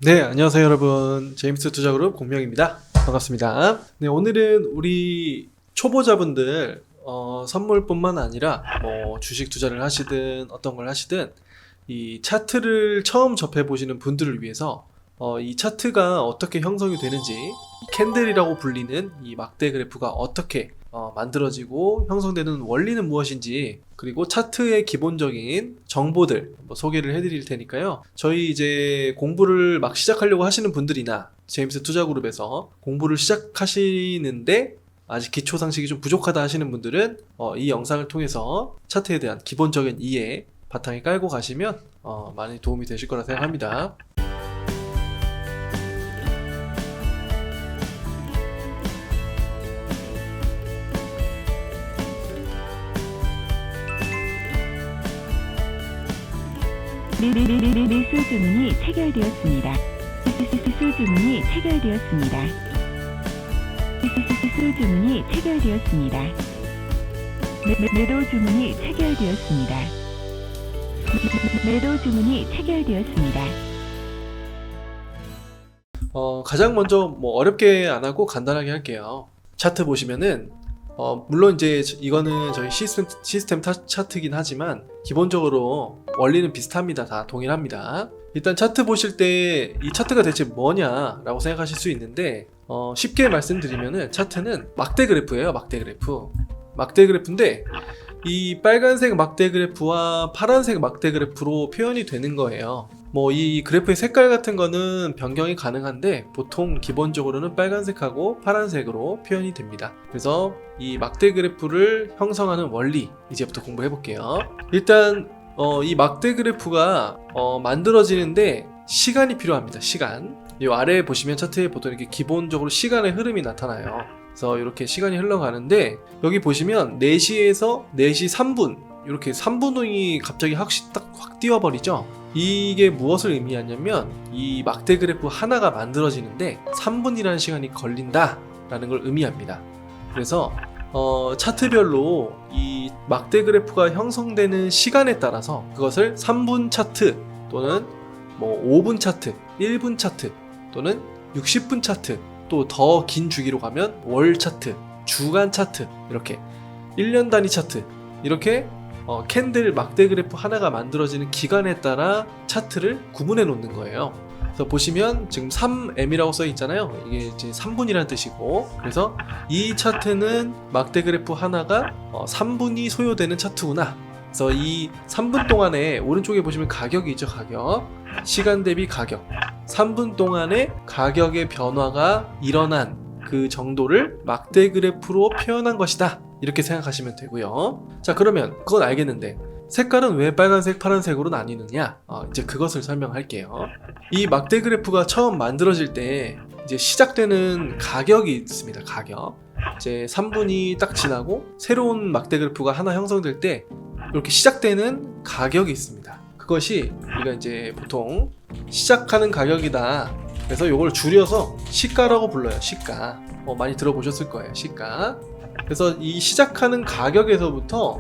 네, 안녕하세요 여러분. 제임스 투자그룹 공명입니다. 반갑습니다. 네, 오늘은 우리 초보자분들 선물뿐만 아니라 뭐 주식 투자를 하시든 어떤 걸 하시든 이 차트를 처음 접해 보시는 분들을 위해서 이 차트가 어떻게 형성이 되는지, 이 캔들이라고 불리는 이 막대 그래프가 어떻게 만들어지고 형성되는 원리는 무엇인지, 그리고 차트의 기본적인 정보들 소개를 해드릴 테니까요. 저희 이제 공부를 막 시작하려고 하시는 분들이나 제임스 투자그룹에서 공부를 시작하시는데 아직 기초 상식이 좀 부족하다 하시는 분들은 이 영상을 통해서 차트에 대한 기본적인 이해 바탕에 깔고 가시면 많이 도움이 되실 거라 생각합니다. 매수 주문이 체결되었습니다. 매수 주문이 체결되었습니다. 매수 주문이 체결되었습니다. 매도 주문이 체결되었습니다. 매도 주문이 체결되었습니다. 가장 먼저 뭐 어렵게 안 하고 간단하게 할게요. 차트 보시면은 물론 이제 이거는 저희 시스템 차트긴 하지만 기본적으로 원리는 비슷합니다. 다 동일합니다. 일단 차트 보실 때 이 차트가 대체 뭐냐 라고 생각하실 수 있는데 쉽게 말씀드리면은 차트는 막대 그래프예요. 막대 그래프인데 이 빨간색 막대 그래프와 파란색 막대 그래프로 표현이 되는 거예요. 뭐 이 그래프의 색깔 같은 거는 변경이 가능한데 보통 기본적으로는 빨간색하고 파란색으로 표현이 됩니다. 그래서 이 막대 그래프를 형성하는 원리 이제부터 공부해 볼게요. 일단 이 막대 그래프가 만들어지는데 시간이 필요합니다. 시간. 이 아래에 보시면 차트에 보통 이렇게 기본적으로 시간의 흐름이 나타나요. 그래서 이렇게 시간이 흘러가는데 여기 보시면 4시에서 4시 3분 이렇게 3분 후이 갑자기 확 띄워버리죠. 이게 무엇을 의미하냐면 이 막대 그래프 하나가 만들어지는데 3분이라는 시간이 걸린다 라는 걸 의미합니다. 그래서 차트별로 이 막대 그래프가 형성되는 시간에 따라서 그것을 3분 차트 또는 뭐 5분 차트, 1분 차트 또는 60분 차트, 또 더 긴 주기로 가면 월 차트, 주간 차트, 이렇게 1년 단위 차트, 이렇게 캔들 막대 그래프 하나가 만들어지는 기간에 따라 차트를 구분해 놓는 거예요. 그래서 보시면 지금 3M이라고 써 있잖아요. 이게 이제 3분이라는 뜻이고, 그래서 이 차트는 막대 그래프 하나가 3분이 소요되는 차트구나. 그래서 이 3분 동안에 오른쪽에 보시면 가격이 있죠. 가격, 시간 대비 가격, 3분 동안에 가격의 변화가 일어난 그 정도를 막대 그래프로 표현한 것이다, 이렇게 생각하시면 되고요. 자, 그러면 그건 알겠는데 색깔은 왜 빨간색, 파란색으로 나뉘느냐? 이제 그것을 설명할게요. 이 막대 그래프가 처음 만들어질 때 이제 시작되는 가격이 있습니다. 가격. 이제 3분이 딱 지나고 새로운 막대 그래프가 하나 형성될 때 이렇게 시작되는 가격이 있습니다. 그것이 우리가 이제 보통 시작하는 가격이다, 그래서 이걸 줄여서 시가라고 불러요. 시가. 많이 들어보셨을 거예요. 시가. 그래서 이 시작하는 가격에서부터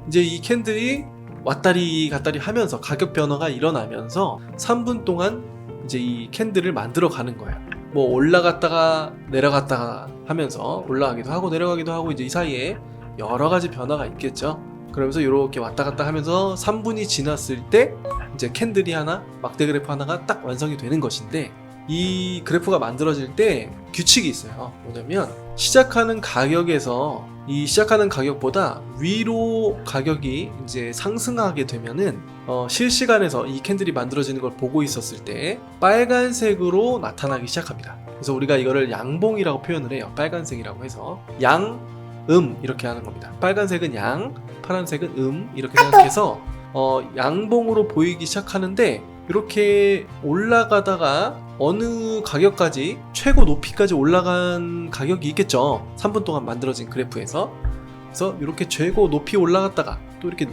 이제 이 캔들이 왔다리 갔다리 하면서 가격 변화가 일어나면서 3분 동안 이제 이 캔들을 만들어 가는 거예요. 뭐 올라갔다가 내려갔다가 하면서 올라가기도 하고 내려가기도 하고, 이제 이 사이에 여러 가지 변화가 있겠죠. 그러면서 이렇게 왔다 갔다 하면서 3분이 지났을 때 이제 캔들이 하나, 막대 그래프 하나가 딱 완성이 되는 것인데, 이 그래프가 만들어질 때 규칙이 있어요. 뭐냐면 시작하는 가격에서 이 시작하는 가격보다 위로 가격이 이제 상승하게 되면은 실시간에서 이 캔들이 만들어지는 걸 보고 있었을 때 빨간색으로 나타나기 시작합니다. 그래서 우리가 이거를 양봉이라고 표현을 해요. 빨간색이라고 해서 이렇게 하는 겁니다. 빨간색은 양, 파란색은 이렇게 생각해서 양봉으로 보이기 시작하는데, 이렇게 올라가다가 어느 가격까지, 최고 높이까지 올라간 가격이 있겠죠. 3분 동안 만들어진 그래프에서. 그래서 이렇게 최고 높이 올라갔다가 또 이렇게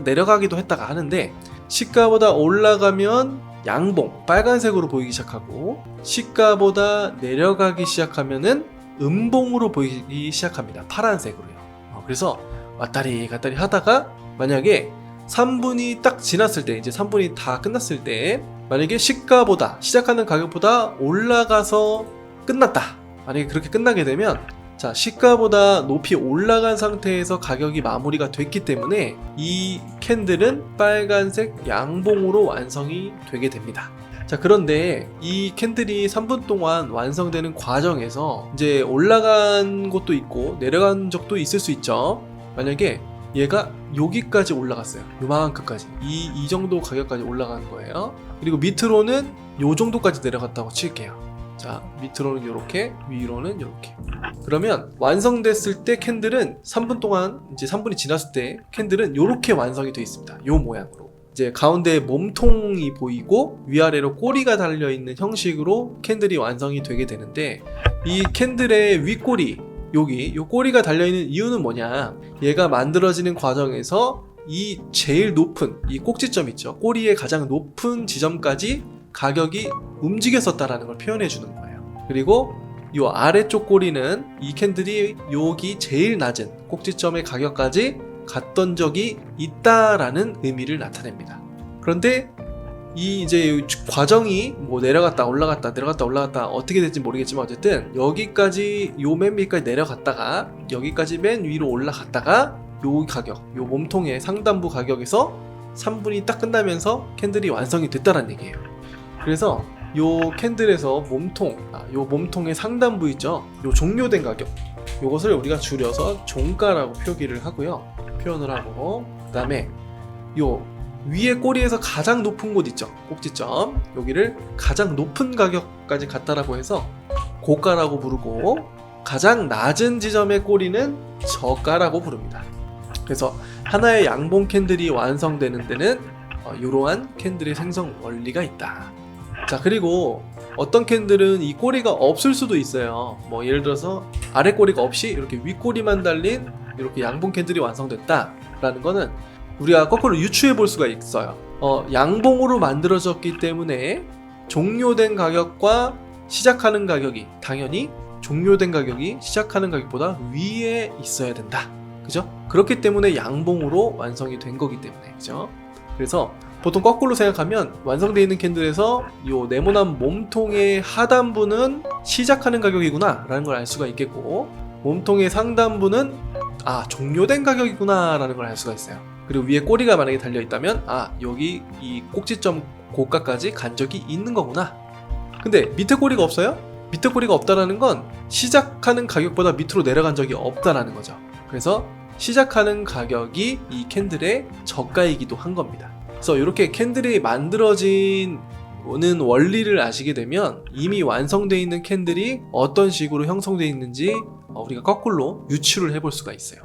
내려가기도 했다가 하는데, 시가보다 올라가면 양봉, 빨간색으로 보이기 시작하고, 시가보다 내려가기 시작하면은 음봉으로 보이기 시작합니다. 파란색으로요. 그래서 왔다리 갔다리 하다가 만약에 3분이 딱 지났을 때, 이제 3분이 다 끝났을 때 만약에 시가보다 시작하는 가격보다 올라가서 끝났다. 만약에 그렇게 끝나게 되면 자, 시가보다 높이 올라간 상태에서 가격이 마무리가 됐기 때문에 이 캔들은 빨간색 양봉으로 완성이 되게 됩니다. 자, 그런데 이 캔들이 3분 동안 완성되는 과정에서 이제 올라간 것도 있고 내려간 적도 있을 수 있죠. 만약에 얘가 여기까지 올라갔어요. 요만큼까지 이 정도 가격까지 올라간 거예요. 그리고 밑으로는 요 정도까지 내려갔다고 칠게요. 자, 밑으로는 이렇게, 위로는 이렇게. 그러면 완성됐을 때 캔들은 3분 동안, 이제 3분이 지났을 때 캔들은 이렇게 완성이 되어 있습니다. 요 모양으로. 이제 가운데 몸통이 보이고 위아래로 꼬리가 달려있는 형식으로 캔들이 완성이 되게 되는데, 이 캔들의 윗꼬리, 여기 요 꼬리가 달려있는 이유는 뭐냐, 얘가 만들어지는 과정에서 이 제일 높은 이 꼭지점 있죠, 꼬리의 가장 높은 지점까지 가격이 움직였었다라는 걸 표현해 주는 거예요. 그리고 이 아래쪽 꼬리는 이 캔들이 여기 제일 낮은 꼭지점의 가격까지 갔던 적이 있다라는 의미를 나타냅니다. 그런데 이 이제 과정이 뭐 내려갔다 올라갔다 내려갔다 올라갔다 어떻게 될지 모르겠지만 어쨌든 여기까지 요 맨 밑까지 내려갔다가 여기까지 맨 위로 올라갔다가 요 가격, 요 몸통의 상단부 가격에서 3분이 딱 끝나면서 캔들이 완성이 됐다는 얘기예요. 그래서 요 캔들에서 요 몸통의 상단부 있죠, 요 종료된 가격, 요것을 우리가 줄여서 종가라고 표기를 하고요, 표현을 하고, 그 다음에 요 위에 꼬리에서 가장 높은 곳 있죠, 꼭지점, 여기를 가장 높은 가격까지 갔다라고 해서 고가라고 부르고, 가장 낮은 지점의 꼬리는 저가라고 부릅니다. 그래서 하나의 양봉 캔들이 완성되는 데는 이러한 캔들의 생성 원리가 있다. 자, 그리고 어떤 캔들은 이 꼬리가 없을 수도 있어요. 뭐 예를 들어서 아래 꼬리가 없이 이렇게 윗꼬리만 달린 이렇게 양봉 캔들이 완성됐다 라는 거는 우리가 거꾸로 유추해 볼 수가 있어요. 양봉으로 만들어졌기 때문에 종료된 가격과 시작하는 가격이 당연히 종료된 가격이 시작하는 가격보다 위에 있어야 된다. 그죠? 그렇기 때문에 양봉으로 완성이 된 거기 때문에, 그죠? 그래서 보통 거꾸로 생각하면 완성되어 있는 캔들에서 요 네모난 몸통의 하단부는 시작하는 가격이구나 라는 걸 알 수가 있겠고, 몸통의 상단부는 종료된 가격이구나 라는 걸 알 수가 있어요. 그리고 위에 꼬리가 만약에 달려있다면 여기 이 꼭지점 고가까지 간 적이 있는 거구나. 근데 밑에 꼬리가 없어요? 밑에 꼬리가 없다라는 건 시작하는 가격보다 밑으로 내려간 적이 없다라는 거죠. 그래서 시작하는 가격이 이 캔들의 저가이기도 한 겁니다. 그래서 이렇게 캔들이 만들어지는 원리를 아시게 되면 이미 완성되어 있는 캔들이 어떤 식으로 형성되어 있는지 우리가 거꾸로 유추를 해볼 수가 있어요.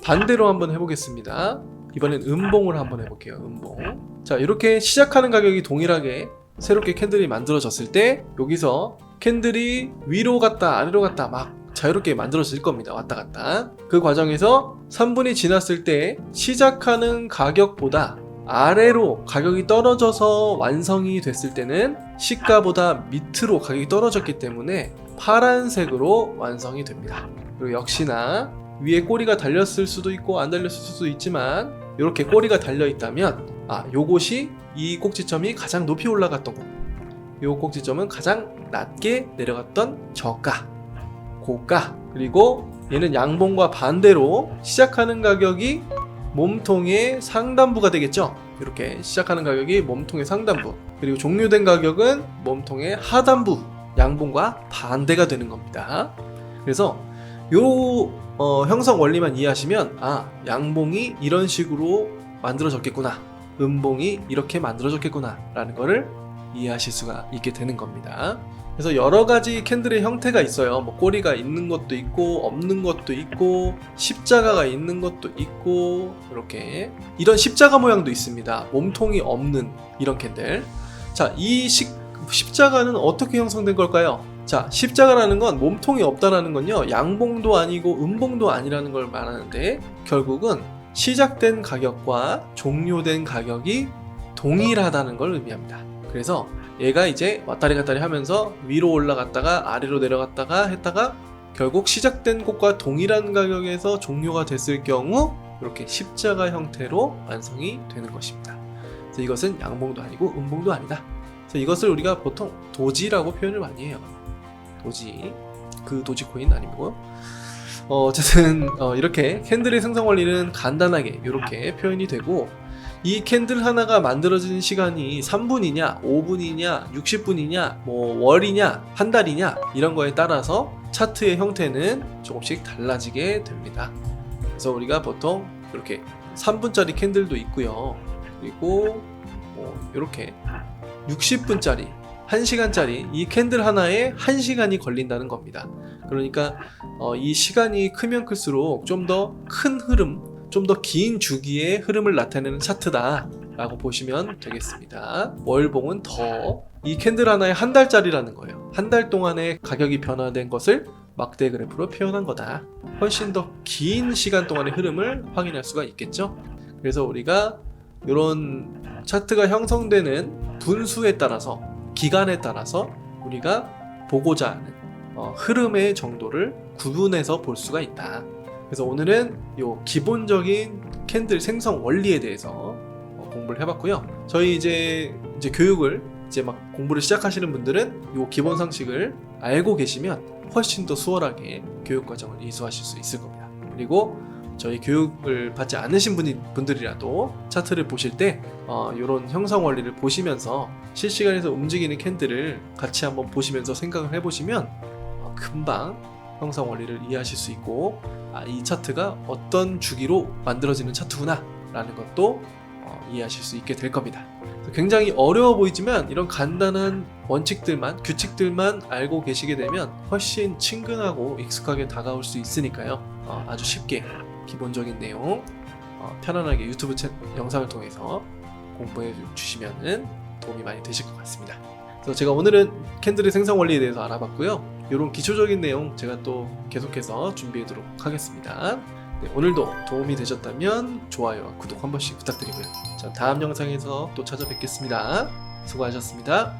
반대로 한번 해보겠습니다. 이번엔 음봉을 한번 해볼게요. 음봉. 자, 이렇게 시작하는 가격이 동일하게 새롭게 캔들이 만들어졌을 때 여기서 캔들이 위로 갔다 아래로 갔다 막 자유롭게 만들어질 겁니다. 왔다 갔다. 그 과정에서 3분이 지났을 때 시작하는 가격보다 아래로 가격이 떨어져서 완성이 됐을 때는 시가보다 밑으로 가격이 떨어졌기 때문에 파란색으로 완성이 됩니다. 그리고 역시나 위에 꼬리가 달렸을 수도 있고 안 달렸을 수도 있지만 이렇게 꼬리가 달려 있다면 요곳이 이 꼭지점이 가장 높이 올라갔던 곳, 요 꼭지점은 가장 낮게 내려갔던 저가, 고가, 그리고 얘는 양봉과 반대로 시작하는 가격이 몸통의 상단부가 되겠죠. 이렇게 시작하는 가격이 몸통의 상단부, 그리고 종료된 가격은 몸통의 하단부, 양봉과 반대가 되는 겁니다. 그래서 요 형성 원리만 이해하시면 양봉이 이런 식으로 만들어졌겠구나, 음봉이 이렇게 만들어졌겠구나 라는 거를 이해하실 수가 있게 되는 겁니다. 그래서 여러 가지 캔들의 형태가 있어요. 뭐 꼬리가 있는 것도 있고 없는 것도 있고 십자가가 있는 것도 있고, 이렇게 이런 십자가 모양도 있습니다. 몸통이 없는 이런 캔들. 자, 이 십자가는 어떻게 형성된 걸까요? 자, 십자가라는 건 몸통이 없다라는 건요, 양봉도 아니고 음봉도 아니라는 걸 말하는데, 결국은 시작된 가격과 종료된 가격이 동일하다는 걸 의미합니다. 그래서 얘가 이제 왔다리 갔다리 하면서 위로 올라갔다가 아래로 내려갔다가 했다가 결국 시작된 곳과 동일한 가격에서 종료가 됐을 경우 이렇게 십자가 형태로 완성이 되는 것입니다. 그래서 이것은 양봉도 아니고 음봉도 아니다 그래서 이것을 우리가 보통 도지라고 표현을 많이 해요. 도지, 그 도지코인 아니고. 어쨌든 이렇게 캔들의 생성 원리는 간단하게 이렇게 표현이 되고, 이 캔들 하나가 만들어지는 시간이 3분이냐 5분이냐 60분이냐 뭐 월이냐 한 달이냐 이런 거에 따라서 차트의 형태는 조금씩 달라지게 됩니다. 그래서 우리가 보통 이렇게 3분짜리 캔들도 있고요, 그리고 이렇게 60분짜리 1시간짜리 이 캔들 하나에 1시간이 걸린다는 겁니다. 그러니까 이 시간이 크면 클수록 좀 더 큰 흐름, 좀 더 긴 주기의 흐름을 나타내는 차트다 라고 보시면 되겠습니다. 월봉은 더 이 캔들 하나에 한 달짜리라는 거예요. 한 달 동안의 가격이 변화된 것을 막대 그래프로 표현한 거다. 훨씬 더 긴 시간 동안의 흐름을 확인할 수가 있겠죠. 그래서 우리가 이런 차트가 형성되는 분수에 따라서, 기간에 따라서 우리가 보고자 하는 흐름의 정도를 구분해서 볼 수가 있다. 그래서 오늘은 요 기본적인 캔들 생성 원리에 대해서 공부를 해봤고요. 저희 이제 교육을 막 공부를 시작하시는 분들은 요 기본 상식을 알고 계시면 훨씬 더 수월하게 교육 과정을 이수하실 수 있을 겁니다. 그리고 저희 교육을 받지 않으신 분들이라도 차트를 보실 때 이런 형성 원리를 보시면서 실시간에서 움직이는 캔들을 같이 한번 보시면서 생각을 해보시면 금방 형성 원리를 이해하실 수 있고, 이 차트가 어떤 주기로 만들어지는 차트구나 라는 것도 이해하실 수 있게 될 겁니다. 굉장히 어려워 보이지만 이런 간단한 원칙들만, 규칙들만 알고 계시게 되면 훨씬 친근하고 익숙하게 다가올 수 있으니까요. 아주 쉽게 기본적인 내용 편안하게 유튜브 영상을 통해서 공부해 주시면 도움이 많이 되실 것 같습니다. 그래서 제가 오늘은 캔들의 생성 원리에 대해서 알아봤고요. 이런 기초적인 내용 제가 또 계속해서 준비하도록 하겠습니다. 네, 오늘도 도움이 되셨다면 좋아요와 구독 한 번씩 부탁드리고요. 자, 다음 영상에서 또 찾아뵙겠습니다. 수고하셨습니다.